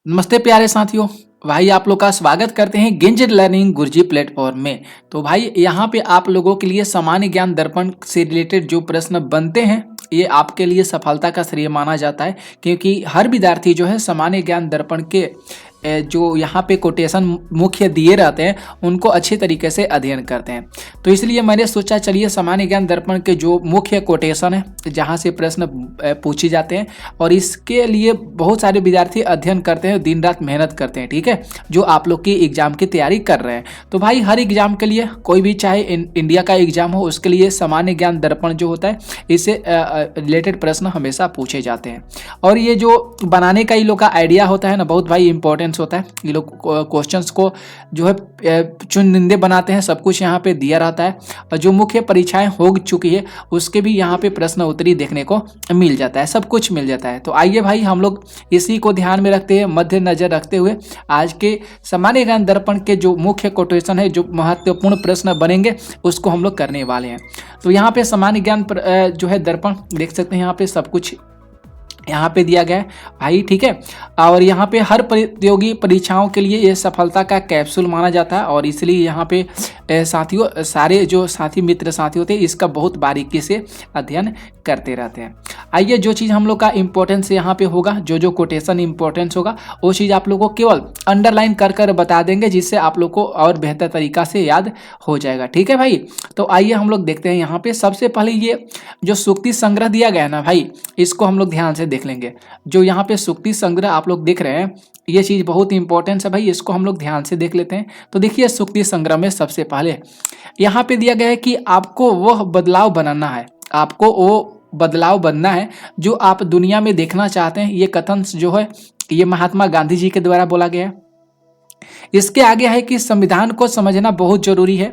नमस्ते प्यारे साथियों। भाई आप लोग का स्वागत करते हैं गिंजट लर्निंग गुरुजी प्लेटफॉर्म में। तो भाई यहाँ पे आप लोगों के लिए सामान्य ज्ञान दर्पण से रिलेटेड जो प्रश्न बनते हैं ये आपके लिए सफलता का श्रेय माना जाता है, क्योंकि हर विद्यार्थी जो है सामान्य ज्ञान दर्पण के जो यहाँ पे कोटेशन मुख्य दिए रहते हैं उनको अच्छे तरीके से अध्ययन करते हैं। तो इसलिए मैंने सोचा चलिए सामान्य ज्ञान दर्पण के जो मुख्य कोटेशन है जहाँ से प्रश्न पूछे जाते हैं और इसके लिए बहुत सारे विद्यार्थी अध्ययन करते हैं, दिन रात मेहनत करते हैं। ठीक है, जो आप लोग की एग्जाम की तैयारी कर रहे हैं। तो भाई हर एग्जाम के लिए, कोई भी चाहे इंडिया का एग्जाम हो उसके लिए सामान्य ज्ञान दर्पण जो होता है इससे रिलेटेड प्रश्न हमेशा पूछे जाते हैं। और ये जो बनाने का ये लोग का आइडिया होता है ना, बहुत भाई इंपॉर्टेंस होता है। ये लोग क्वेश्चंस को जो है चुनिंदे बनाते हैं, सब कुछ यहाँ पे दिया रहता है और जो मुख्य परीक्षाएं हो चुकी है उसके भी यहाँ पे प्रश्न उत्तरी देखने को मिल जाता है, सब कुछ मिल जाता है। तो आइए भाई हम लोग इसी को ध्यान में रखते हुए, मध्य नजर रखते हुए आज के सामान्य ज्ञान दर्पण के जो मुख्य कोटेशन है, जो महत्वपूर्ण प्रश्न बनेंगे उसको हम लोग करने वाले हैं। तो यहाँ पे सामान्य ज्ञान जो है दर्पण देख सकते हैं, यहाँ पे सब कुछ यहाँ पे दिया गया है भाई। ठीक है, और यहाँ पे हर प्रतियोगी परीक्षाओं के लिए ये सफलता का कैप्सूल माना जाता है और इसलिए यहाँ पे साथियों, सारे जो साथी मित्र साथी होते हैं इसका बहुत बारीकी से अध्ययन करते रहते हैं। आइए, जो चीज़ हम लोग का इम्पोर्टेंस यहाँ पे होगा, जो जो कोटेशन इम्पोर्टेंस होगा वो चीज़ आप लोगों को केवल अंडरलाइन कर कर बता देंगे, जिससे आप लोग को और बेहतर तरीका से याद हो जाएगा। ठीक है भाई, तो आइए हम लोग देखते हैं। यहाँ पे सबसे पहले ये जो सूक्ति संग्रह दिया गया है ना भाई, इसको हम लोग ध्यान से देख लेंगे। जो यहाँ पे सूक्ति संग्रह आप लोग देख रहे हैं ये चीज़ बहुत इंपॉर्टेंट है भाई, इसको हम लोग ध्यान से देख लेते हैं। तो देखिए सूक्ति संग्रह में सबसे पहले यहाँ पे दिया गया है कि आपको वह बदलाव बनाना है, आपको वो बदलाव बनना है जो आप दुनिया में देखना चाहते हैं। ये कथन जो है ये महात्मा गांधी जी के द्वारा बोला गया है। इसके आगे है कि संविधान को समझना बहुत जरूरी है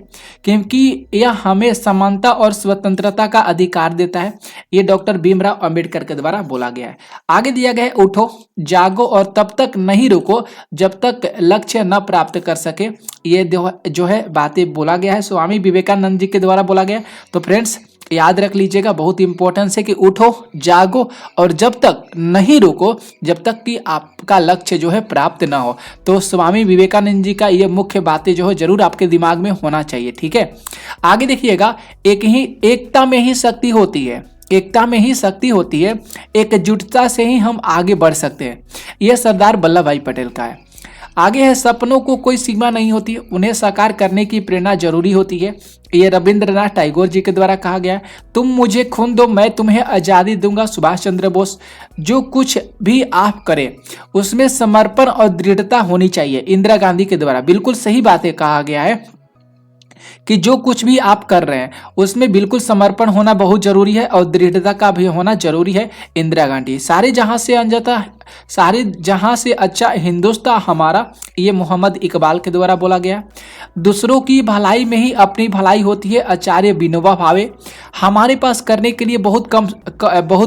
क्योंकि यह हमें समानता और स्वतंत्रता का अधिकार देता है। ये डॉक्टर भीमराव अंबेडकर के द्वारा बोला गया है। आगे दिया गया है उठो जागो और तब तक नहीं रुको जब तक लक्ष्य न प्राप्त कर सके। ये जो है बातें बोला गया है स्वामी विवेकानंद जी के द्वारा बोला गया है। तो फ्रेंड्स याद रख लीजिएगा, बहुत इंपॉर्टेंस है कि उठो जागो और जब तक नहीं रुको जब तक कि आपका लक्ष्य जो है प्राप्त ना हो। तो स्वामी विवेकानंद जी का ये मुख्य बातें जो है जरूर आपके दिमाग में होना चाहिए। ठीक है, आगे देखिएगा, एकता में ही शक्ति होती है, एकता में ही शक्ति होती है, एकजुटता से ही हम आगे बढ़ सकते हैं। यह सरदार वल्लभ भाई पटेल का है। आगे है सपनों को कोई सीमा नहीं होती, उन्हें साकार करने की प्रेरणा जरूरी होती है। ये रविंद्रनाथ टैगोर जी के द्वारा कहा गया है। तुम मुझे खून दो मैं तुम्हें आज़ादी दूंगा, सुभाष चंद्र बोस। जो कुछ भी आप करें उसमें समर्पण और दृढ़ता होनी चाहिए, इंदिरा गांधी के द्वारा। बिल्कुल सही बातें कहा गया है कि जो कुछ भी आप कर रहे हैं उसमें बिल्कुल समर्पण होना बहुत जरूरी है और दृढ़ता का भी होना जरूरी है, इंदिरा गांधी। सारे जहां से अच्छा हिंदुस्तान हमारा, ये मोहम्मद इकबाल के द्वारा बोला गया। दूसरों की भलाई में ही अपनी भलाई होती है, आचार्य विनोबा भावे। हमारे पास करने के लिए बहुत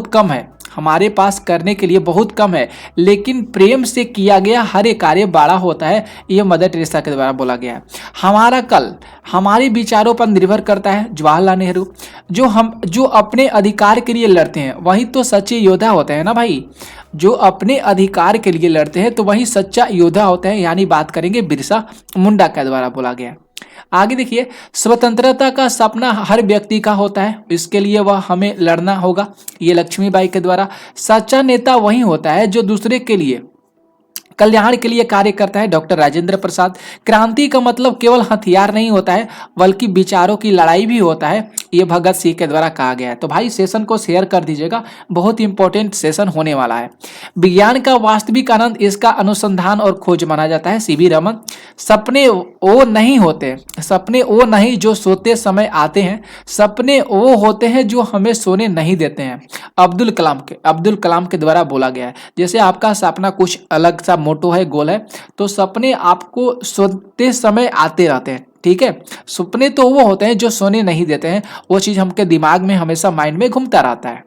कम है, हमारे पास करने के लिए बहुत कम है, लेकिन प्रेम से किया गया हर एक कार्य बड़ा होता है, यह मदर टेरेसा के द्वारा बोला गया है। हमारा कल हमारे विचारों पर निर्भर करता है, जवाहरलाल नेहरू। जो अपने अधिकार के लिए लड़ते हैं वही तो सच्चे योद्धा होते हैं ना भाई। जो अपने अधिकार के लिए लड़ते हैं तो वही सच्चा योद्धा होते हैं, यानी बात करेंगे बिरसा मुंडा के द्वारा बोला गया। आगे देखिए, स्वतंत्रता का सपना हर व्यक्ति का होता है, इसके लिए वह हमें लड़ना होगा, ये लक्ष्मीबाई के द्वारा। सच्चा नेता वही होता है जो दूसरे के लिए कल्याण के लिए कार्य करता है, डॉक्टर राजेंद्र प्रसाद। क्रांति का मतलब केवल हथियार नहीं होता है बल्कि विचारों की लड़ाई भी होता है, ये भगत सिंह के द्वारा कहा गया है। तो भाई सेशन को शेयर कर दीजिएगा, बहुत इंपॉर्टेंट सेशन होने वाला है। विज्ञान का वास्तविक आनंद इसका अनुसंधान और खोज माना जाता है, सीवी रमन। सपने वो नहीं होते, सपने वो नहीं जो सोते समय आते हैं, सपने वो होते हैं जो हमें सोने नहीं देते हैं, अब्दुल कलाम के द्वारा बोला गया है। जैसे आपका सपना कुछ अलग सा मोटो है, गोल है, तो सपने आपको सोते समय आते रहते हैं। ठीक है, सपने तो वो होते हैं जो सोने नहीं देते हैं, वो चीज हमके दिमाग में हमेशा माइंड में घूमता रहता है।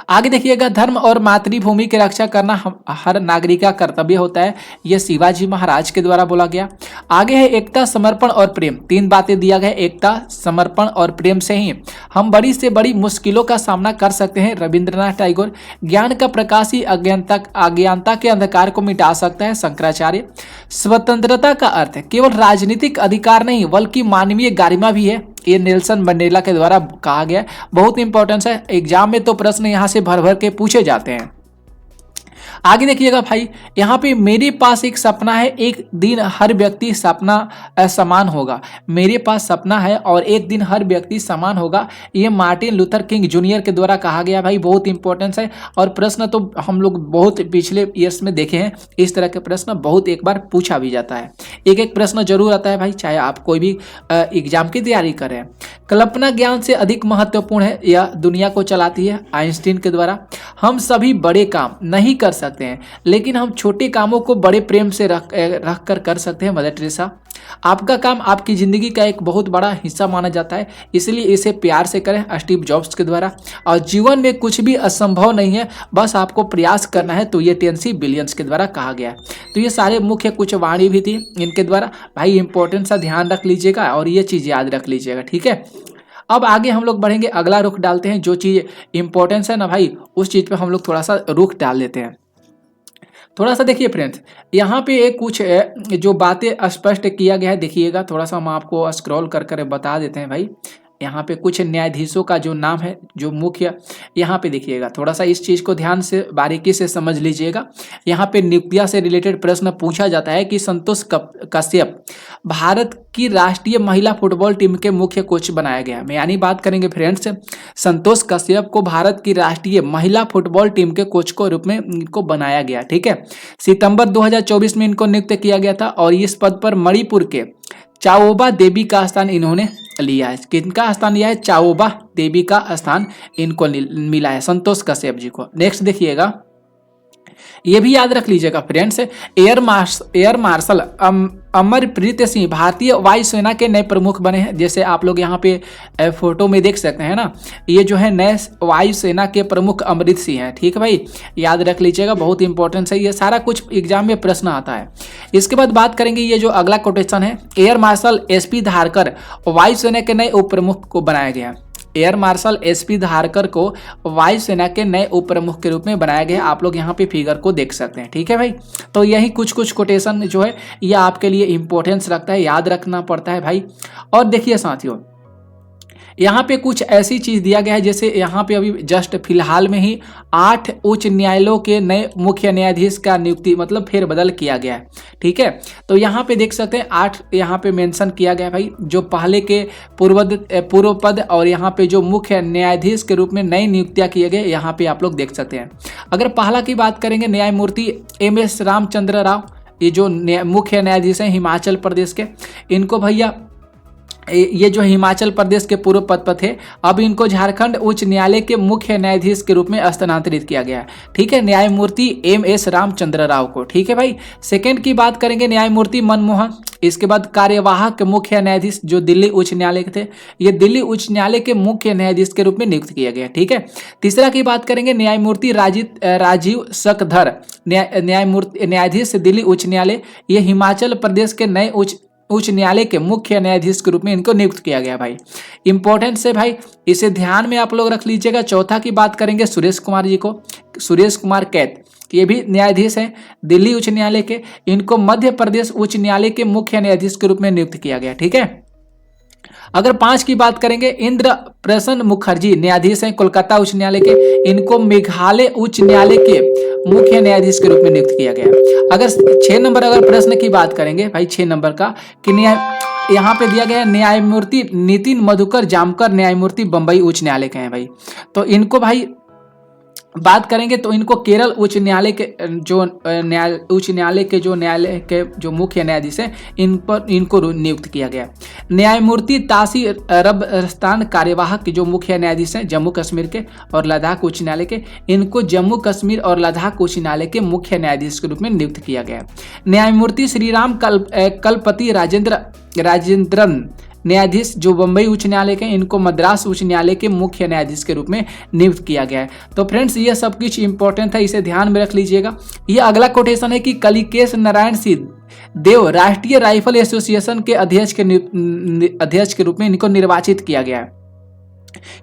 आगे देखिएगा, धर्म और मातृभूमि की रक्षा करना हर नागरिक का कर्तव्य होता है, यह शिवाजी महाराज के द्वारा बोला गया। आगे है एकता, समर्पण और प्रेम। 3 बातें दिया गया, एकता, समर्पण और प्रेम से ही हम बड़ी से बड़ी मुश्किलों का सामना कर सकते हैं, रविंद्रनाथ टैगोर। ज्ञान का प्रकाश ही अज्ञानता के अंधकार को मिटा सकता है, शंकराचार्य। स्वतंत्रता का अर्थ केवल राजनीतिक अधिकार नहीं बल्कि मानवीय गरिमा भी है, ये नेल्सन मंडेला के द्वारा कहा गया। बहुत इंपॉर्टेंस है, एग्जाम में तो प्रश्न यहाँ से भर भर के पूछे जाते हैं। आगे देखिएगा भाई, यहाँ पे मेरे पास एक सपना है, एक दिन हर व्यक्ति सपना समान होगा। मेरे पास सपना है और एक दिन हर व्यक्ति समान होगा, ये मार्टिन लूथर किंग जूनियर के द्वारा कहा गया। भाई बहुत इंपॉर्टेंस है और प्रश्न तो हम लोग बहुत पिछले ईयर्स में देखे हैं, इस तरह के प्रश्न बहुत एक बार पूछा भी जाता है। एक एक प्रश्न जरूर आता है भाई, चाहे आप कोई भी एग्जाम की तैयारी करें। कल्पना ज्ञान से अधिक महत्वपूर्ण है, यह दुनिया को चलाती है, आइंस्टीन के द्वारा। हम सभी बड़े काम नहीं कर सकते हैं लेकिन हम छोटे कामों को बड़े प्रेम से रख कर सकते हैं, मदर टेरेसा। आपका काम आपकी जिंदगी का एक बहुत बड़ा हिस्सा माना जाता है, इसलिए इसे प्यार से करें, स्टीव जॉब्स के द्वारा। और जीवन में कुछ भी असंभव नहीं है, बस आपको प्रयास करना है, तो ये टेंसी बिलियंस के द्वारा कहा गया है। तो ये सारे मुख्य कुछ वाणी भी थी इनके द्वारा। भाई इंपॉर्टेंट सा ध्यान रख लीजिएगा और ये चीज़ याद रख लीजिएगा, ठीक है। अब आगे हम लोग बढ़ेंगे, अगला रुख डालते हैं। जो चीज़ इंपॉर्टेंस है ना भाई, उस चीज़ पे हम लोग थोड़ा सा रुख डाल देते हैं। थोड़ा सा देखिए फ्रेंड्स, यहाँ पे एक कुछ जो बातें स्पष्ट किया गया है, देखिएगा थोड़ा सा हम आपको स्क्रॉल कर बता देते हैं भाई। यहाँ पे कुछ न्यायाधीशों का जो नाम है, जो मुख्य, यहाँ पे देखिएगा, थोड़ा सा इस चीज़ को ध्यान से बारीकी से समझ लीजिएगा। यहाँ पे नियुक्तियाँ से रिलेटेड प्रश्न पूछा जाता है कि संतोष कश्यप भारत की राष्ट्रीय महिला फुटबॉल टीम के मुख्य कोच बनाया गया। मैं यानी बात करेंगे फ्रेंड्स, संतोष कश्यप को भारत की राष्ट्रीय महिला फुटबॉल टीम के कोच के रूप में इनको बनाया गया, ठीक है। सितंबर 2024 में इनको नियुक्त किया गया था और इस पद पर मणिपुर के चाओबा देवी का स्थान इन्होंने लिया है। किनका स्थान लिया है? चाओबा देवी का स्थान इनको मिला है, संतोष कश्यप जी को। नेक्स्ट देखिएगा, ये भी याद रख लीजिएगा friends, air marshal Amarpreet Singh भारतीय वायुसेना के नए प्रमुख बने हैं। जैसे आप लोग यहाँ पे फोटो में देख सकते हैं ना, ये जो है नए वायुसेना के प्रमुख अमृत सिंह हैं, ठीक है भाई, याद रख लीजिएगा, बहुत इंपॉर्टेंट है, ये सारा कुछ एग्जाम में प्रश्न आता है। इसके बाद बात करेंगे, ये जो अगला कोटेशन है, एयर मार्शल एसपी धारकर वायुसेना के नए उप प्रमुख को बनाया गया। एयर मार्शल एसपी धारकर को वायुसेना के नए उप प्रमुख के रूप में बनाया गया। आप लोग यहाँ पे फिगर को देख सकते हैं, ठीक है भाई। तो यही कुछ कोटेशन जो है ये आपके लिए इंपॉर्टेंस रखता है, याद रखना पड़ता है भाई। और देखिए साथियों, यहाँ पे कुछ ऐसी चीज दिया गया है, जैसे यहाँ पे अभी जस्ट फिलहाल में ही 8 उच्च न्यायालयों के नए मुख्य न्यायाधीश का नियुक्ति मतलब फेरबदल किया गया है, ठीक है। तो यहाँ पे देख सकते हैं 8 यहाँ पे मेंशन किया गया है भाई, जो पहले के पूर्व पद और यहाँ पे जो मुख्य न्यायाधीश के रूप में नई नियुक्तियां किए गए, यहाँ पे आप लोग देख सकते हैं। अगर पहला की बात करेंगे, न्यायमूर्ति MS रामचंद्र राव, ये जो मुख्य न्यायाधीश हैं हिमाचल प्रदेश के, इनको भैया ये जो हिमाचल प्रदेश के पूर्व पद पर थे, अब इनको झारखंड उच्च न्यायालय के मुख्य न्यायाधीश के रूप में स्थानांतरित किया गया है, ठीक है, न्यायमूर्ति MS रामचंद्र राव को, ठीक है भाई। सेकंड की बात करेंगे, न्यायमूर्ति मनमोहन। इसके बाद कार्यवाहक मुख्य न्यायाधीश जो दिल्ली उच्च न्यायालय के थे, ये दिल्ली उच्च न्यायालय के मुख्य न्यायाधीश के रूप में नियुक्त किया गया, ठीक है। तीसरा की बात करेंगे, न्यायमूर्ति राजीव सकधर, न्यायाधीश दिल्ली उच्च न्यायालय, ये हिमाचल प्रदेश के नए उच्च न्यायालय के मुख्य न्यायाधीश के रूप में इनको नियुक्त किया गया भाई। इंपॉर्टेंट से भाई, इसे ध्यान में आप लोग रख लीजिएगा। चौथा की बात करेंगे सुरेश कुमार जी को, सुरेश कुमार कैत, ये भी न्यायाधीश हैं दिल्ली उच्च न्यायालय के, इनको मध्य प्रदेश उच्च न्यायालय के मुख्य न्यायाधीश के रूप में नियुक्त किया गया, ठीक है। अगर 5 की बात करेंगे, इंद्र प्रसन्न मुखर्जी, न्यायाधीश हैं कोलकाता उच्च न्यायालय के, इनको मेघालय उच्च न्यायालय के मुख्य न्यायाधीश के रूप में नियुक्त किया गया। अगर 6 नंबर अगर प्रश्न की बात करेंगे भाई, 6 नंबर का, कि यहाँ पे दिया गया न्यायमूर्ति नितिन मधुकर जामकर, न्यायमूर्ति बंबई उच्च न्यायालय के हैं भाई। तो इनको भाई बात करेंगे तो इनको केरल उच्च न्यायालय के जो न्यायालय के जो मुख्य न्यायाधीश हैं, इनको नियुक्त किया गया। न्यायमूर्ति तासी रबस्तान कार्यवाहक जो मुख्य न्यायाधीश हैं जम्मू कश्मीर के और लद्दाख उच्च न्यायालय के, इनको जम्मू कश्मीर और लद्दाख उच्च न्यायालय के मुख्य न्यायाधीश के रूप में नियुक्त किया गया। न्यायमूर्ति श्रीराम कलपति राजेंद्रन, न्यायाधीश जो बम्बई उच्च न्यायालय के, इनको मद्रास उच्च न्यायालय के मुख्य न्यायाधीश के रूप में नियुक्त किया गया है। तो फ्रेंड्स ये सब कुछ इंपॉर्टेंट है, इसे ध्यान में रख लीजिएगा। ये अगला कोटेशन है कि कलिकेश नारायण सिंह देव राष्ट्रीय राइफल एसोसिएशन के अध्यक्ष के रूप में इनको निर्वाचित किया गया है।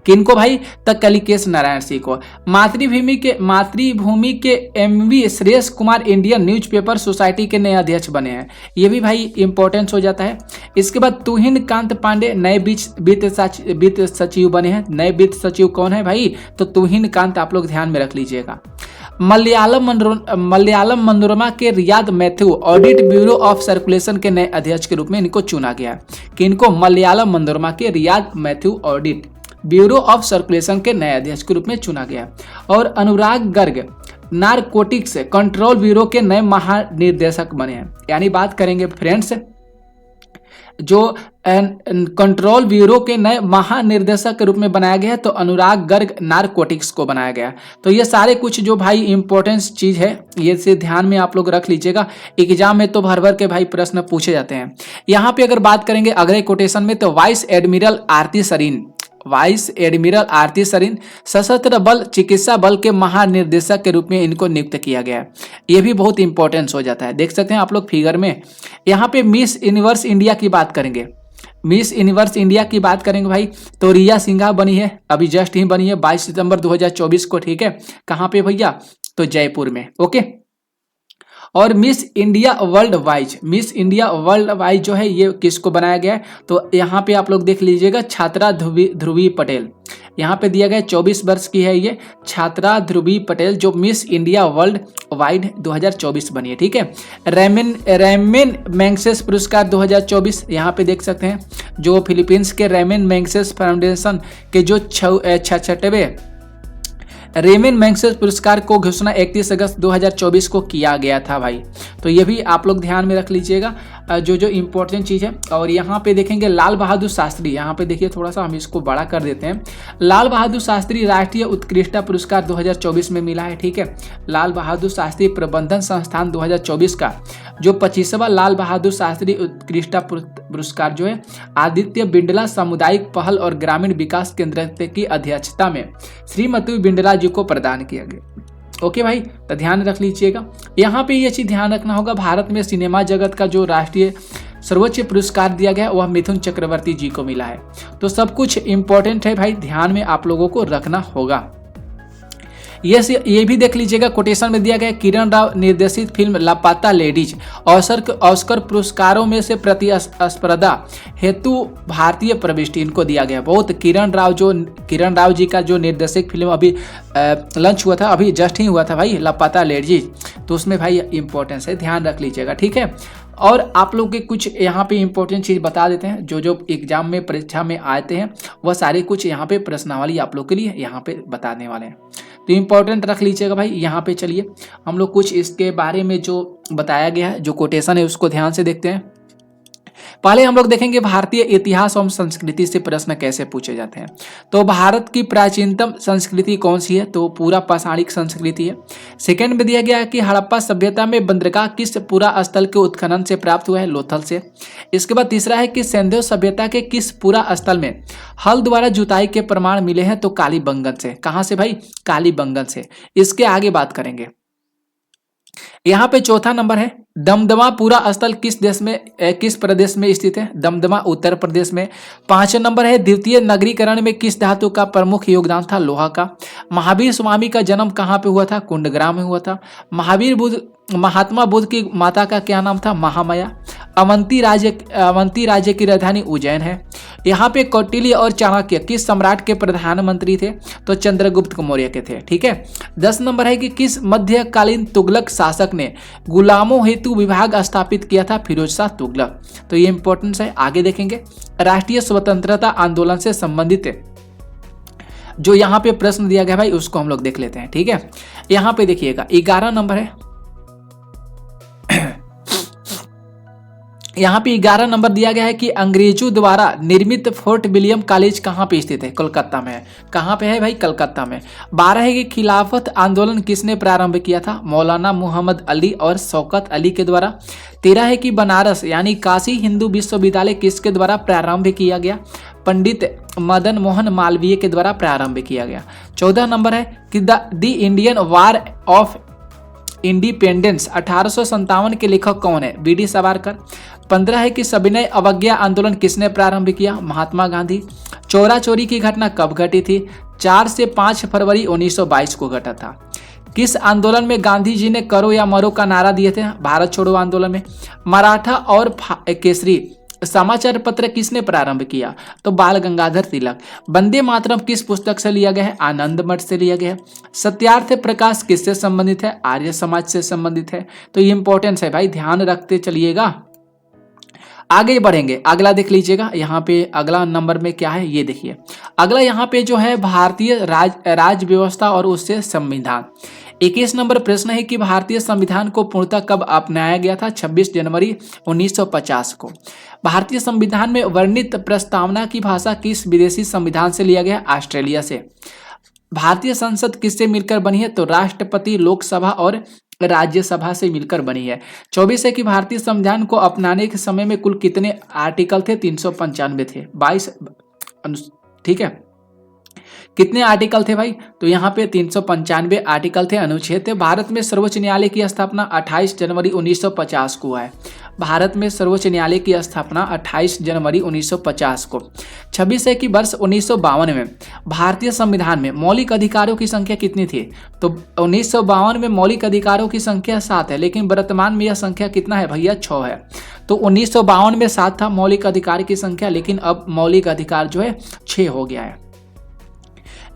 किनको भाई? तक कलिकेश नारायण सिंह को। मातृभूमि के MV Shreyams Kumar Indian newspaper society के नए अध्यक्ष बने हैं। ये भी भाई इंपॉर्टेंस हो जाता है। इसके बाद तुहिन कांत पांडे नए वित्त सचिव बने हैं। नए वित्त सचिव कौन है भाई? तो तुहिन कांत, आप लोग ध्यान में रख लीजिएगा। मलयालम मनोरमा के Riyadh Matthew audit bureau of circulation के नए अध्यक्ष के रूप में इनको चुना गया है। किनको? मलयालम मनोरमा के Riyadh Matthew audit bureau of circulation के नए अध्यक्ष के रूप में चुना गया। और अनुराग गर्ग नारकोटिक्स कंट्रोल ब्यूरो के नए महानिर्देशक बने हैं। यानी बात करेंगे फ्रेंड्स, जो कंट्रोल ब्यूरो के नए महानिर्देशक के रूप में बनाया गया है, तो अनुराग गर्ग नारकोटिक्स को बनाया गया। तो ये सारे कुछ जो भाई इंपॉर्टेंस चीज है, ये से ध्यान में आप लोग रख लीजिएगा। एग्जाम में तो भर भर के भाई प्रश्न पूछे जाते हैं। यहाँ पे अगर बात करेंगे अगले कोटेशन में, तो वाइस एडमिरल आरती सरीन सशस्त्र बल चिकित्सा बल के महानिर्देशक के रूप में इनको नियुक्त किया गया है। ये भी बहुत इंपॉर्टेंस हो जाता है, देख सकते हैं आप लोग फिगर में। यहाँ पे मिस यूनिवर्स इंडिया की बात करेंगे। मिस यूनिवर्स इंडिया की बात करेंगे भाई, तो रिया सिंघा बनी है, अभी जस्ट ही बनी है 22 सितंबर 2024 को। ठीक है, कहाँ पे भैया? तो जयपुर में। ओके। और मिस इंडिया वर्ल्ड वाइज जो है, ये किसको बनाया गया है? तो यहाँ पे आप लोग देख लीजिएगा, छात्रा ध्रुवी पटेल। यहाँ पे दिया गया 24 वर्ष की है ये छात्रा ध्रुवी पटेल, जो मिस इंडिया वर्ल्ड वाइड 2024 बनी है। ठीक है। रेमेन मैग्सेस पुरस्कार 2024 यहाँ पे देख सकते हैं, जो फिलीपींस के रेमेन मैग्सेस फाउंडेशन के जो 66वें रेमेन मैग्सेस पुरस्कार को घोषणा 31 अगस्त 2024 को किया गया था भाई। तो ये भी आप लोग ध्यान में रख लीजिएगा, जो इंपॉर्टेंट चीज़ है। और यहाँ पे देखेंगे लाल बहादुर शास्त्री, यहाँ पे देखिए थोड़ा सा हम इसको बड़ा कर देते हैं। लाल बहादुर शास्त्री राष्ट्रीय उत्कृष्टता पुरस्कार 2024 में मिला है। ठीक है, लाल बहादुर शास्त्री प्रबंधन संस्थान 2024 का जो 25वां लाल बहादुर शास्त्री उत्कृष्टता पुरस्कार जो है, आदित्य बिंडला सामुदायिक पहल और ग्रामीण विकास केंद्र की अध्यक्षता में श्रीमती बिंडला जी को प्रदान किया गया। ओके भाई, तो ध्यान रख लीजिएगा। यहाँ पे ये चीज ध्यान रखना होगा, भारत में सिनेमा जगत का जो राष्ट्रीय सर्वोच्च पुरस्कार दिया गया वह मिथुन चक्रवर्ती जी को मिला है। तो सब कुछ इंपॉर्टेंट है भाई, ध्यान में आप लोगों को रखना होगा। ये भी देख लीजिएगा, कोटेशन में दिया गया किरण राव निर्देशित फिल्म लापता लेडीज ऑस्कर पुरस्कारों में से प्रतिस्पर्धा हेतु भारतीय प्रविष्टि इनको दिया गया। बहुत किरण राव जी का जो निर्देशित फिल्म अभी लॉन्च हुआ था, अभी जस्ट ही हुआ था भाई, लापता लेडीज, तो उसमें भाई इंपॉर्टेंस है, ध्यान रख लीजिएगा। ठीक है। और आप लोग के कुछ यहाँ पे इंपॉर्टेंट चीज़ बता देते हैं, जो एग्जाम में परीक्षा में आते हैं वह सारे कुछ यहाँ पे प्रश्नावली आप लोग के लिए यहाँ पे बताने वाले हैं। तो इंपॉर्टेंट रख लीजिएगा भाई। यहाँ पे चलिए हम लोग कुछ इसके बारे में जो बताया गया है, जो कोटेशन है, उसको ध्यान से देखते हैं। पहले हम लोग देखेंगे भारतीय इतिहास एवं संस्कृति से प्रश्न कैसे पूछे जाते हैं। तो भारत की प्राचीनतम संस्कृति कौन सी है? तो पूरा पाषाणिक संस्कृति है। सेकंड में दिया गया है कि हड़प्पा सभ्यता में बंदरगाह किस पूरा स्थल के उत्खनन से प्राप्त हुआ है? लोथल से। इसके बाद तीसरा है कि सिंधु सभ्यता के किस पूरा स्थल में हल द्वारा जुताई के प्रमाण मिले हैं? तो कालीबंगन से। कहां से भाई? कालीबंगन से। इसके आगे बात करेंगे। यहाँ पे चौथा नंबर है दमदमा पूरा स्थल किस प्रदेश में स्थित है? दमदमा उत्तर प्रदेश में। 5 नंबर है द्वितीय नगरीकरण में किस धातु का प्रमुख योगदान था? लोहा का। महावीर स्वामी का जन्म कहाँ पे हुआ था? कुंडग्राम में हुआ था। महात्मा बुद्ध की माता का क्या नाम था? महामाया। अवंती राज्य की राजधानी उज्जैन है। यहाँ पे कौटिल्य और चाणक्य किस सम्राट के प्रधानमंत्री थे? तो चंद्रगुप्त मौर्य के थे। ठीक है। 10 नंबर है कि किस मध्यकालीन तुगलक शासक ने गुलामों हेतु विभाग स्थापित किया था? फिरोज शाह तुगलक। तो ये इंपॉर्टेंस है, आगे देखेंगे। राष्ट्रीय स्वतंत्रता आंदोलन से संबंधित जो यहाँ पे प्रश्न दिया गया भाई, उसको हम लोग देख लेते हैं। ठीक है। यहाँ पे देखिएगा 11 नंबर है यहाँ पे 11 नंबर दिया गया है कि अंग्रेजों द्वारा निर्मित फोर्ट विलियम कॉलेज कहाँ पे स्थित है? कोलकाता में है। कहाँ पे है भाई? कलकत्ता में। 12 है कि खिलाफत आंदोलन किसने प्रारंभ किया था? मौलाना मोहम्मद अली और शौकत अली के द्वारा। 13 है कि बनारस यानी काशी हिंदू विश्वविद्यालय किसके द्वारा प्रारंभ किया गया? पंडित मदन मोहन मालवीय के द्वारा प्रारंभ किया गया। 14 नंबर है कि the Indian war of independence 1857 के लेखक कौन है? बी.डी. सावरकर। 15 है कि सविनय अवज्ञा आंदोलन किसने प्रारंभ किया? महात्मा गांधी। चोरा चोरी की घटना कब घटी थी? 4 से 5 फरवरी 1922 को घटा था। किस आंदोलन में गांधी जी ने करो या मरो का नारा दिए थे? भारत छोड़ो आंदोलन में। मराठा और केसरी समाचार पत्र किसने प्रारंभ किया? तो बाल गंगाधर तिलक। वंदे मातरम किस पुस्तक से लिया गया है? आनंद मठ से लिया गया है। सत्यार्थ प्रकाश किससे संबंधित है? आर्य समाज से संबंधित है। तो ये इंपॉर्टेंस है भाई, ध्यान रखते चलिएगा। आगे बढ़ेंगे, अगला देख लीजिएगा। यहाँ पे अगला नंबर में क्या है ये देखिए। अगला यहाँ पे जो है भारतीय राज व्यवस्था और उससे संविधान। 21 नंबर प्रश्न है कि भारतीय संविधान को पूर्णतः कब अपनाया गया था? 26 जनवरी 1950 को। भारतीय संविधान में वर्णित प्रस्तावना की भाषा किस विदेशी संविधान से लिया गया? ऑस्ट्रेलिया से। भारतीय संसद किससे मिलकर बनी है? तो राष्ट्रपति, लोकसभा और राज्यसभा से मिलकर बनी है। 24 है कि भारतीय संविधान को अपनाने के समय में कुल कितने आर्टिकल थे? 395 थे। 22 ठीक है, कितने आर्टिकल थे भाई? तो यहाँ पे 395 आर्टिकल थे, अनुच्छेद थे। भारत में सर्वोच्च न्यायालय की स्थापना 28 जनवरी 1950 को हुआ है। भारत में सर्वोच्च न्यायालय की स्थापना 28 जनवरी 1950 को। 26 है कि वर्ष 1952 में भारतीय संविधान में मौलिक अधिकारों की संख्या कितनी थी? तो 1952 में मौलिक अधिकारों की संख्या 7 है, लेकिन वर्तमान में यह संख्या कितना है भैया? 6 है। तो 1952 में 7 था मौलिक अधिकार की संख्या, लेकिन अब मौलिक अधिकार जो है 6 हो गया है।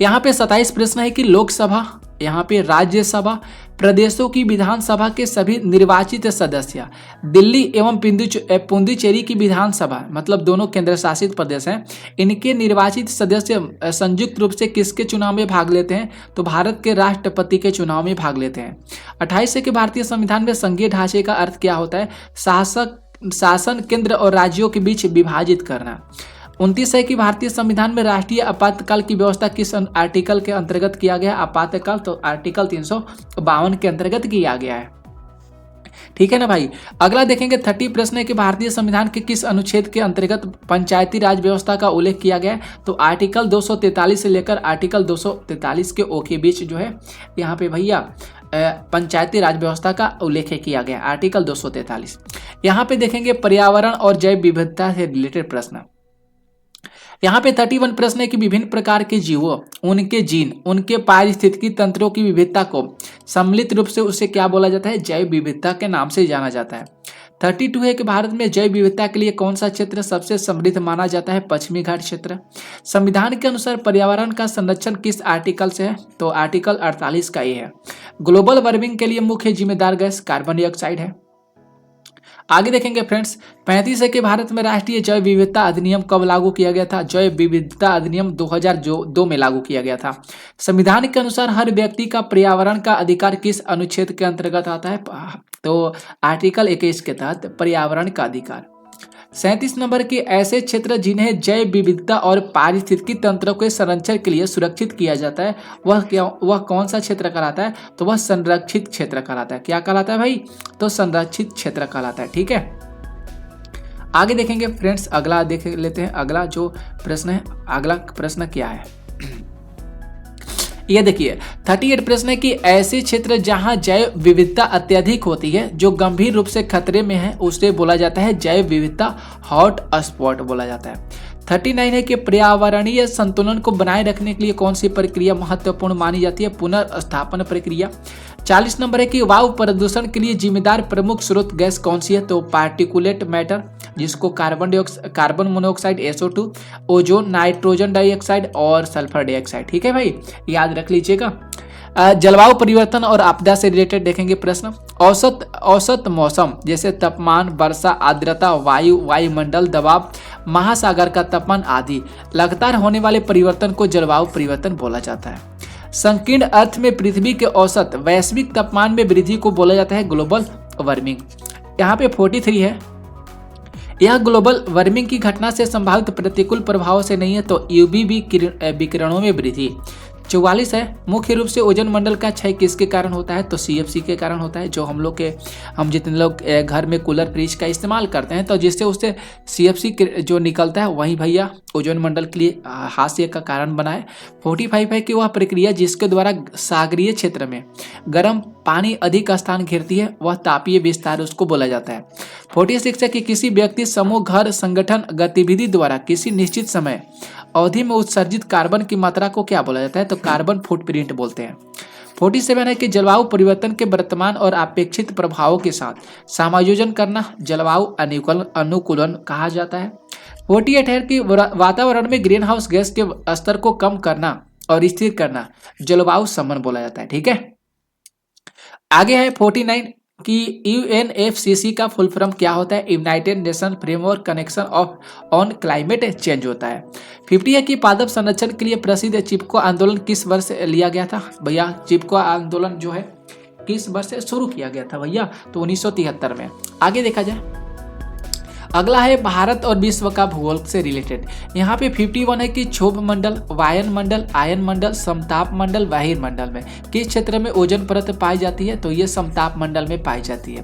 यहाँ पे 27 प्रश्न है कि लोकसभा, यहाँ पे राज्यसभा, प्रदेशों की विधानसभा के सभी निर्वाचित सदस्य, दिल्ली एवं पुडुचेरी की विधानसभा, मतलब दोनों केंद्र शासित प्रदेश हैं, इनके निर्वाचित सदस्य संयुक्त रूप से किसके चुनाव में भाग लेते हैं? तो भारत के राष्ट्रपति के चुनाव में भाग लेते हैं। 28 है कि भारतीय संविधान में संघीय ढांचे का अर्थ क्या होता है? शासन केंद्र और राज्यों के बीच विभाजित करना। 29 है कि भारतीय संविधान में राष्ट्रीय आपातकाल की व्यवस्था किस आर्टिकल के अंतर्गत किया गया? आपातकाल तो आर्टिकल 352 के अंतर्गत किया गया है। ठीक है ना भाई। अगला देखेंगे 30 प्रश्न है कि भारतीय संविधान के किस अनुच्छेद के अंतर्गत पंचायती राज व्यवस्था का उल्लेख किया गया है? तो आर्टिकल 243 से लेकर आर्टिकल 243 के ओ के बीच जो है यहाँ पे भैया पंचायती राज व्यवस्था का उल्लेख किया गया, आर्टिकल 243। यहाँ पे देखेंगे पर्यावरण और जैव विविधता से रिलेटेड प्रश्न। यहाँ पे 31 प्रश्न है कि विभिन्न प्रकार के जीवों, उनके जीन, उनके पारिस्थितिकी तंत्रों की विविधता को सम्मिलित रूप से उसे क्या बोला जाता है? जैव विविधता के नाम से जाना जाता है। 32 है कि भारत में जैव विविधता के लिए कौन सा क्षेत्र सबसे समृद्ध माना जाता है? पश्चिमी घाट क्षेत्र। संविधान के अनुसार पर्यावरण का संरक्षण किस आर्टिकल से है? तो आर्टिकल 48 का ये है। ग्लोबल वार्मिंग के लिए मुख्य जिम्मेदार गैस कार्बन डाइऑक्साइड है। आगे देखेंगे फ्रेंड्स, 35 है कि भारत में राष्ट्रीय जैव विविधता अधिनियम कब लागू किया गया था? जैव विविधता अधिनियम 2002 में लागू किया गया था। संविधान के अनुसार हर व्यक्ति का पर्यावरण का अधिकार किस अनुच्छेद के अंतर्गत आता है? तो आर्टिकल 21 के तहत पर्यावरण का अधिकार। 37 नंबर के ऐसे क्षेत्र जिन्हें जैव विविधता और पारिस्थितिकी तंत्र के संरक्षण के लिए सुरक्षित किया जाता है वह कौन सा क्षेत्र कहलाता है? तो वह संरक्षित क्षेत्र कहलाता है। क्या कहलाता है भाई? तो संरक्षित क्षेत्र कहलाता है। ठीक है, आगे देखेंगे फ्रेंड्स, अगला देख लेते हैं। अगला जो प्रश्न है, अगला प्रश्न क्या है ये देखिए। 38 प्रश्न है कि ऐसे क्षेत्र जहां जैव विविधता अत्यधिक होती है, जो गंभीर रूप से खतरे में है, उसे बोला जाता है जैव विविधता हॉट स्पॉट बोला जाता है। 39 है कि पर्यावरणीय संतुलन को बनाए रखने के लिए कौन सी प्रक्रिया महत्वपूर्ण मानी जाती है? पुनर्स्थापन प्रक्रिया। 40 नंबर है कि वायु प्रदूषण के लिए जिम्मेदार प्रमुख स्रोत गैस कौन सी है? तो पार्टिकुलेट मैटर, जिसको carbon monoxide SO2, ozone, nitrogen dioxide और सल्फर डाइऑक्साइड। ठीक है भाई, याद रख लीजिएगा। जलवायु परिवर्तन और आपदा से रिलेटेड देखेंगे प्रश्न। औसत मौसम जैसे तापमान, वर्षा, आर्द्रता, वायुमंडल दबाव, महासागर का तापमान आदि लगातार होने वाले परिवर्तन को जलवायु परिवर्तन बोला जाता है। संकीर्ण अर्थ में पृथ्वी के औसत वैश्विक तापमान में वृद्धि को बोला जाता है ग्लोबल वार्मिंग। यहाँ पे 43 है यह ग्लोबल वार्मिंग की घटना से संभावित प्रतिकूल प्रभावों से नहीं है, तो यूवीबी विकिरणों में वृद्धि। 44 है, मुख्य रूप से ओजोन मंडल का क्षय किसके कारण होता है, तो सीएफसी के कारण होता है। जो हम जितने लोग घर में कूलर फ्रिज का इस्तेमाल करते हैं, तो जिससे उससे सीएफसी जो निकलता है वही भैया ओजोन मंडल के लिए हास्य का कारण बना है। 45 है कि वह प्रक्रिया जिसके द्वारा सागरीय क्षेत्र में गर्म पानी अधिक स्थान घेरती है, वह तापीय विस्तार उसको बोला जाता है। 46 है कि किसी व्यक्ति, समूह, घर, संगठन, गतिविधि द्वारा किसी निश्चित समय अवधि में उत्सर्जित कार्बन की मात्रा को क्या बोला जाता है, तो कार्बन फुटप्रिंट बोलते हैं। 47 है कि जलवायु परिवर्तन के वर्तमान और अपेक्षित प्रभावों के साथ समायोजन करना जलवायु अनुकूलन कहा जाता है। 48 है कि वातावरण में ग्रीन हाउस गैस के स्तर को कम करना और स्थिर करना जलवायु शमन बोला जाता है। ठीक है, आगे है 49 कि यूएनएफसीसी का फुल फॉर्म क्या होता है, United nation framework connection on climate change होता है। 50 है कि पादप संरक्षण के लिए प्रसिद्ध चिपको आंदोलन किस वर्ष लिया गया था, भैया चिपको आंदोलन जो है किस वर्ष से शुरू किया गया था भैया, तो 1973 में। आगे देखा जाए, अगला है भारत और विश्व का भूगोल से रिलेटेड। यहाँ पे 51 है कि क्षोभ मंडल, वायन मंडल, आयन मंडल, समताप मंडल, बहिर्मंडल मंडल में किस क्षेत्र में ओजोन परत पाई जाती है, तो ये समताप मंडल में पाई जाती है।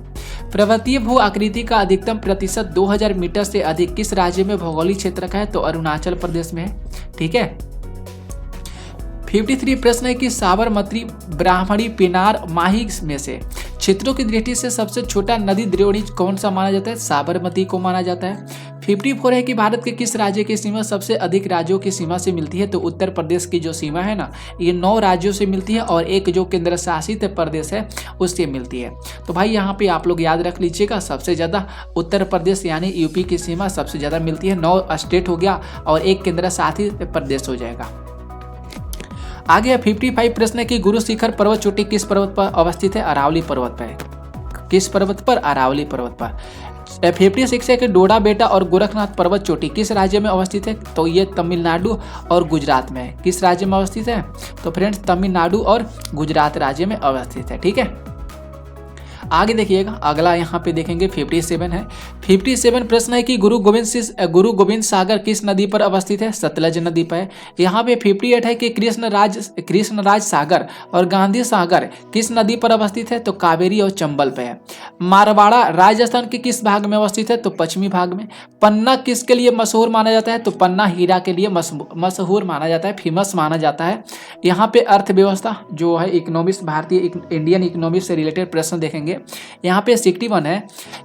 पर्वतीय भू आकृति का अधिकतम प्रतिशत 2000 मीटर से अधिक किस राज्य में भौगोलिक क्षेत्र का है, तो अरुणाचल प्रदेश में है। ठीक है, 53 प्रश्न है कि साबरमती, ब्राह्मणी, पिनार, माही में से क्षेत्रों की दृष्टि से सबसे छोटा नदी द्रोणी कौन सा माना जाता है, साबरमती को माना जाता है। 54 है कि भारत के किस राज्य की सीमा सबसे अधिक राज्यों की सीमा से मिलती है, तो उत्तर प्रदेश की जो सीमा है ना, ये 9 राज्यों से मिलती है और एक जो केंद्र शासित प्रदेश है उससे मिलती है। तो भाई यहाँ पे आप लोग याद रख लीजिएगा, सबसे ज़्यादा उत्तर प्रदेश यानी यूपी की सीमा सबसे ज़्यादा मिलती है, 9 स्टेट हो गया और एक केंद्र शासित प्रदेश हो जाएगा। आगे 55 प्रश्न है कि गुरु शिखर पर्वत चोटी किस पर्वत पर अवस्थित है, अरावली पर्वत पर। किस पर्वत पर, अरावली पर्वत पर। 56 है कि डोडा बेटा और गोरखनाथ पर्वत चोटी किस राज्य में अवस्थित है, तो ये तमिलनाडु और गुजरात में है। किस राज्य में अवस्थित है, तो फ्रेंड्स तमिलनाडु और गुजरात राज्य में अवस्थित है। ठीक है, आगे देखिएगा, अगला यहाँ पे देखेंगे 57 है। 57 प्रश्न है कि गुरु गोविंद सागर किस नदी पर अवस्थित है, सतलज नदी पर है। यहाँ पे 58 है कि कृष्णराज सागर और गांधी सागर किस नदी पर अवस्थित है, तो कावेरी और चंबल पे है। मारवाड़ा राजस्थान के किस भाग में अवस्थित है, तो पश्चिमी भाग में। पन्ना किसके लिए मशहूर माना जाता है, तो पन्ना हीरा के लिए मशहूर माना जाता है, फेमस माना जाता है। यहाँ पे अर्थव्यवस्था जो है इकोनॉमिक्स, भारतीय इंडियन इकोनॉमिक्स से रिलेटेड प्रश्न देखेंगे। यहाँ पे 61 है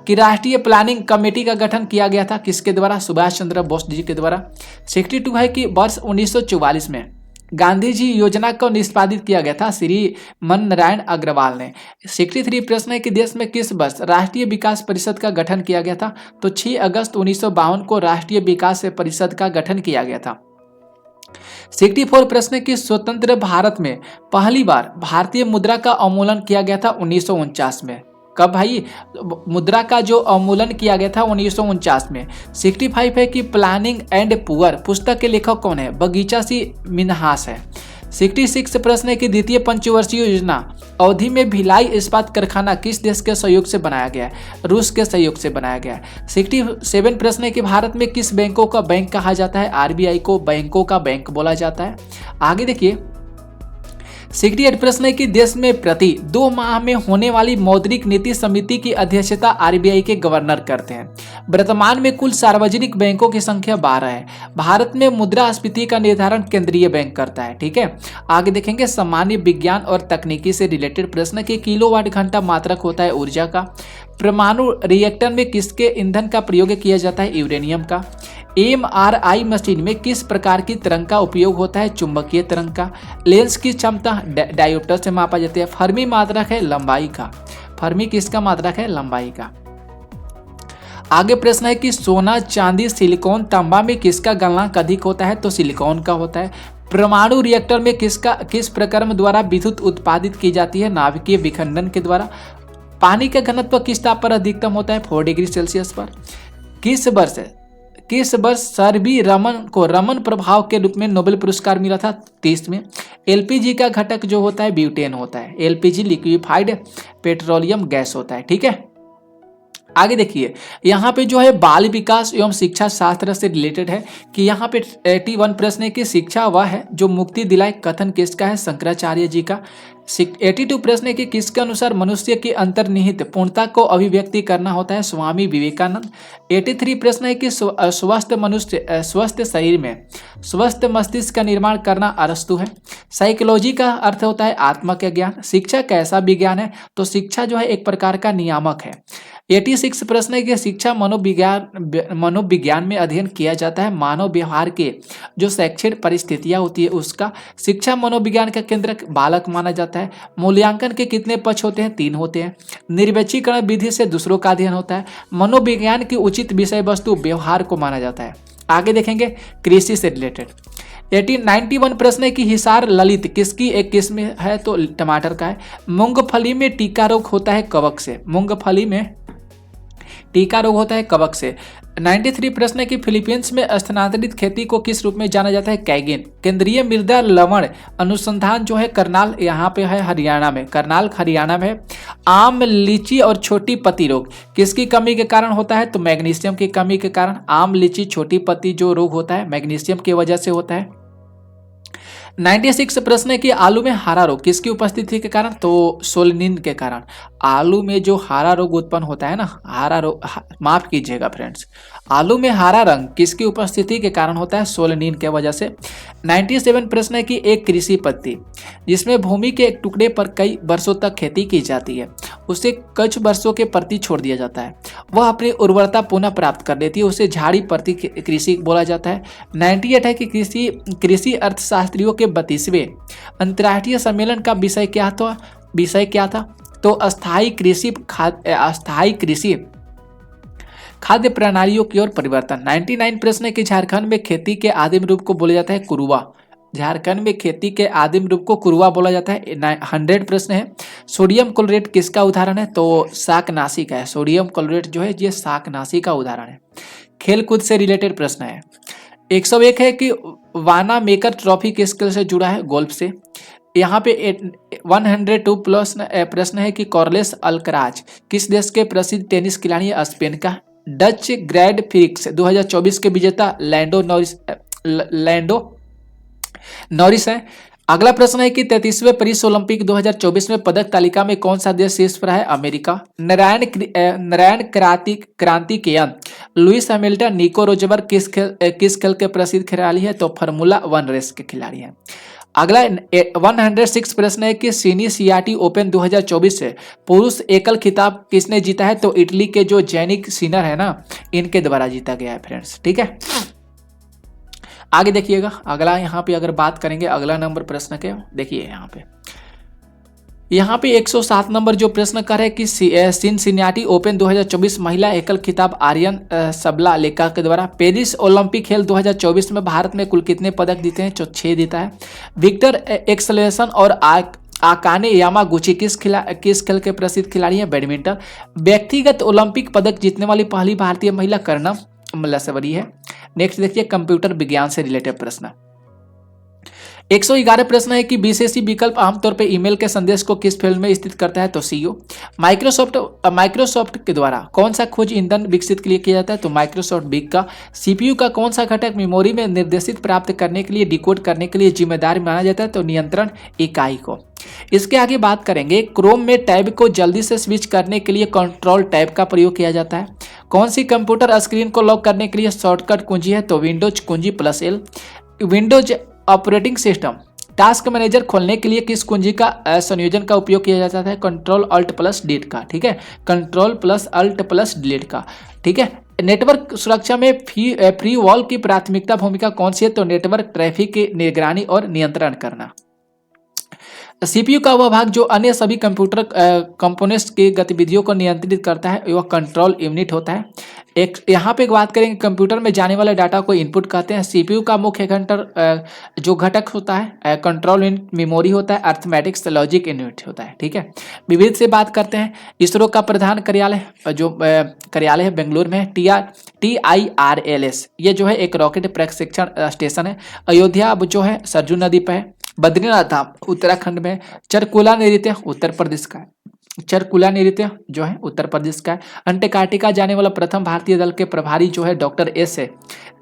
कि राष्ट्रीय प्लानिंग कमेटी का गठन किया गया था किसके द्वारा, सुभाष चंद्र बोस जी के द्वारा। 62 है कि वर्ष 1944 में गांधी जी योजना को निष्पादित किया गया था श्री मन नारायण अग्रवाल ने। 63 प्रश्न है कि देश में किस वर्ष राष्ट्रीय विकास परिषद का गठन किया गया था, तो 6 अगस्त 1952 को राष्ट्रीय विकास परिषद का गठन किया गया था। 64 प्रश्न की स्वतंत्र भारत में पहली बार भारतीय मुद्रा का अवमूल्यन किया गया था 1949 में। कब भाई, मुद्रा का जो अवमूल्यन किया गया था 1949 में। 65 है कि प्लानिंग एंड पुअर पुस्तक के लेखक कौन है, बगीचा सी मिन्हास है। 66 प्रश्न है कि द्वितीय पंचवर्षीय योजना अवधि में भिलाई इस्पात कारखाना किस देश के सहयोग से बनाया गया है, रूस के सहयोग से बनाया गया है। 67 प्रश्न है कि भारत में किस बैंकों का बैंक कहा जाता है, आरबीआई को बैंकों का बैंक बोला जाता है। आगे देखिए 68 प्रश्न है कि देश में प्रति 2 माह में होने वाली मौद्रिक नीति समिति की अध्यक्षता आरबीआई के गवर्नर करते हैं। वर्तमान में कुल सार्वजनिक बैंकों की संख्या 12 है। भारत में मुद्रास्फीति का निर्धारण केंद्रीय बैंक करता है। ठीक है, आगे देखेंगे सामान्य विज्ञान और तकनीकी से रिलेटेड प्रश्न के किलोवाट घंटा मात्रक होता है ऊर्जा का। परमाणु रिएक्टर में किसके ईंधन का प्रयोग किया जाता है, यूरेनियम का। एमआरआई मशीन में किस प्रकार की तरंग का उपयोग होता है, चुंबकीय तरंग का। लेंस की क्षमता डायोप्टर से मापा जाती है। फर्मी मात्रक है लंबाई का। फर्मी किसका मात्रक है, लंबाई का। आगे प्रश्न है कि सोना, चांदी, सिलिकॉन, तांबा में किसका गलनांक अधिक होता है, तो सिलिकॉन का होता है। परमाणु रिएक्टर में किस प्रक्रम द्वारा विद्युत उत्पादित की जाती है, नाभिकीय विखंडन के द्वारा। पानी का घनत्व किस ताप पर अधिकतम होता है, 4 डिग्री सेल्सियस पर। किस वर्ष सर बी रमन को रमन प्रभाव के रूप में नोबेल पुरस्कार मिला था, 30 में। एलपीजी का घटक जो होता है ब्यूटेन होता है। एलपीजी लिक्विफाइड पेट्रोलियम गैस होता है। ठीक है, आगे देखिए, यहाँ पे जो है बाल विकास एवं शिक्षा शास्त्र से रिलेटेड है कि यहाँ पे 81 प्रश्न है कि शिक्षा वह है जो मुक्ति दिलाए, कथन किसका है? शंकराचार्य जी का। 82 प्रश्न है कि किसके अनुसार मनुष्य की अंतर्निहित पूर्णता को अभिव्यक्ति करना होता है? स्वामी विवेकानंद। 83 प्रश्न है कि स्वस्थ मनुष्य स्वस्थ शरीर में स्वस्थ मस्तिष्क का निर्माण करना अरस्तु है। साइकोलॉजी का अर्थ होता है आत्मा का ज्ञान। शिक्षा कैसा विज्ञान है? तो शिक्षा जो है एक प्रकार का नियामक है। 86 प्रश्न है कि शिक्षा मनोविज्ञान में अध्ययन किया जाता है मानव व्यवहार के जो शैक्षणिक परिस्थितियां होती है उसका। शिक्षा मनोविज्ञान का केंद्रक बालक माना जाता है। मूल्यांकन के कितने पक्ष होते हैं? 3 होते हैं। निर्वैचीकरण विधि से दूसरों का अध्ययन होता है। मनोविज्ञान की उचित विषय वस्तु व्यवहार को माना जाता है। आगे देखेंगे कृषि से रिलेटेड 91 प्रश्न है कि हिसार ललित किसकी एक किस्म है? तो टमाटर का है। मूंगफली में टीका रोग होता है कवक से। मूंगफली में टीका रोग होता है कवक से। 93 प्रश्न है कि फिलीपींस में स्थानांतरित खेती को किस रूप में जाना जाता है? कैगिन। केंद्रीय मृदा लवण अनुसंधान जो है करनाल यहाँ पे है हरियाणा में, करनाल हरियाणा में है। आम, लीची और छोटी पत्ती रोग किसकी कमी के कारण होता है? तो मैग्नीशियम की कमी के कारण आम, लीची, छोटी पत्ती जो रोग होता है मैग्नीशियम की वजह से होता है। 96 प्रश्न है कि आलू में हरा रोग किसकी उपस्थिति के कारण? तो सोलनिन के कारण। आलू में जो हरा रोग उत्पन्न होता है ना, हरा रोग, माफ कीजिएगा फ्रेंड्स, आलू में हरा रंग किसकी उपस्थिति के कारण होता है? सोलनिन के वजह से। 97 प्रश्न है कि एक कृषि पद्धति जिसमें भूमि के एक टुकड़े पर कई वर्षों तक खेती की जाती है उसे कुछ वर्षों के प्रति छोड़ दिया जाता है, वह अपनी उर्वरता पुनः प्राप्त कर लेती है, उसे झाड़ी प्रति कृषि बोला जाता है। 98 है कि कृषि अर्थशास्त्रियों के 32वें अंतर्राष्ट्रीय सम्मेलन का विषय क्या था? तो अस्थायी कृषि खाद्य प्रणालियों की ओर परिवर्तन। 99 प्रश्न है कि झारखंड में खेती के आदिम रूप को बोला जाता है कुरुआ। झारखंड में खेती के आदिम रूप को कुरुआ बोला जाता है। 100 प्रश्न है सोडियम क्लोरेट किसका उदाहरण है? तो शाकनाशी का है। सोडियम क्लोरेट जो है ये शाकनाशी का उदाहरण है। खेल कूद से रिलेटेड प्रश्न है। 101 है कि वाना मेकर ट्रॉफी किस खेल से जुड़ा है? गोल्फ से। यहाँ पे 102 प्लस प्रश्न है कि कॉर्लेस अल्कराज किस देश के प्रसिद्ध टेनिस खिलाड़ी है? स्पेन का। डच ग्रैंड प्रिक्स 2024 के विजेता लैंडो नॉरिस है। अगला प्रश्न है कि 33वें पेरिस ओलंपिक 2024 में पदक तालिका में कौन सा देश शीर्ष पर है? अमेरिका। नारायण क्रांतिकेयन लुइस हैमिल्टन, निको रोजबर्ग किस खेल के प्रसिद्ध खिलाड़ी है? तो फार्मूला 1 रेस के खिलाड़ी हैं। अगला 106 प्रश्न है कि सियाटी ओपन 2024 से पुरुष एकल खिताब किसने जीता है? तो इटली के जो जैनिक सिनर है ना, इनके द्वारा जीता गया है फ्रेंड्स। ठीक है, आगे देखिएगा। अगला यहाँ पे अगर बात करेंगे अगला नंबर प्रश्न के, देखिए यहाँ पे 107 नंबर जो प्रश्न कर है कि सिनसिनाटी ओपन 2024 महिला एकल खिताब आर्यन सबलालेका के द्वारा। पेरिस ओलंपिक खेल 2024 में भारत में कुल कितने पदक जीते हैं? 6 जीता है। विक्टर एक्सलेशन और आकाने यामागुची किस खेल के प्रसिद्ध खिलाड़ी हैं? बैडमिंटन। व्यक्तिगत ओलंपिक पदक जीतने वाली पहली भारतीय महिला कर्णम मल्लेश्वरी है। नेक्स्ट देखिए कंप्यूटर विज्ञान से रिलेटेड प्रश्न। 111 प्रश्न है कि विशेषी विकल्प आमतौर पर ईमेल के संदेश को किस फील्ड में स्थित करता है? तो सीईओ। माइक्रोसॉफ्ट के द्वारा कौन सा खोज ईंधन विकसित के लिए किया जाता है? तो माइक्रोसॉफ्ट बिग का। सीपीयू का कौन सा घटक मेमोरी में निर्देशित प्राप्त करने के लिए डिकोड करने के लिए जिम्मेदार माना जाता है? तो नियंत्रण इकाई को। इसके आगे बात करेंगे क्रोम में टैब को जल्दी से स्विच करने के लिए कंट्रोल टैब का प्रयोग किया जाता है। कौन सी कंप्यूटर स्क्रीन को लॉक करने के लिए शॉर्टकट कुंजी है? तो विंडोज कुंजी +L। Windows operating system task manager खोलने के लिए किस कुंजी का संयोजन का उपयोग किया जाता है? Ctrl+Alt+Delete का। ठीक है, Ctrl+Alt+Delete का। ठीक है, नेटवर्क सुरक्षा में फ्री वॉल की प्राथमिकता भूमिका कौन सी है? तो नेटवर्क ट्रैफिक की निगरानी और नियंत्रण करना। सीपीयू का वह भाग जो अन्य सभी कंप्यूटर कंपोनेंट्स की गतिविधियों को नियंत्रित करता है वह कंट्रोल यूनिट होता है। यहाँ पे एक बात करेंगे कंप्यूटर में जाने वाले डाटा को इनपुट कहते हैं। सीपीयू का मुख्य जो घटक होता है कंट्रोल यूनिट मेमोरी होता है, अर्थमेटिक्स लॉजिक यूनिट होता है। ठीक है, विविध से बात करते हैं। इसरो का प्रधान कार्यालय है बेंगलुरु में। TIRLS ये जो है एक रॉकेट प्रशिक्षण स्टेशन है। अयोध्या अब जो है सरजू नदी पर है। बद्रीनाथ धाम उत्तराखंड में। चरकुला नृत्य उत्तर प्रदेश का है। चरकुला नृत्य जो है उत्तर प्रदेश का है। अंटार्कटिका जाने वाला प्रथम भारतीय दल के प्रभारी जो है डॉक्टर एस है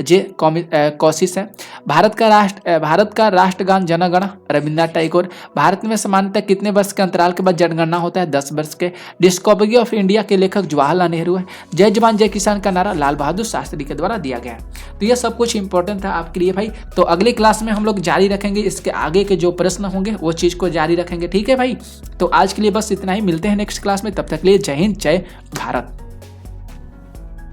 जे कौशिक है। भारत का राष्ट्रगान जन गण रविन्द्रनाथ टैगोर। भारत में सामान्यतः कितने वर्ष के अंतराल के बाद जनगणना होता है? 10 वर्ष के। डिस्कवरी ऑफ इंडिया के लेखक जवाहरलाल नेहरू है। जय जवान जय किसान का नारा लाल बहादुर शास्त्री के द्वारा दिया गया है। तो यह सब कुछ इंपॉर्टेंट था आपके लिए भाई। तो अगली क्लास में हम लोग जारी रखेंगे, इसके आगे के जो प्रश्न होंगे वो चीज को जारी रखेंगे। ठीक है भाई, तो आज के लिए बस इतना ही। मिलते हैं नेक्स्ट क्लास में, तब तक के लिए जय हिंद जय भारत।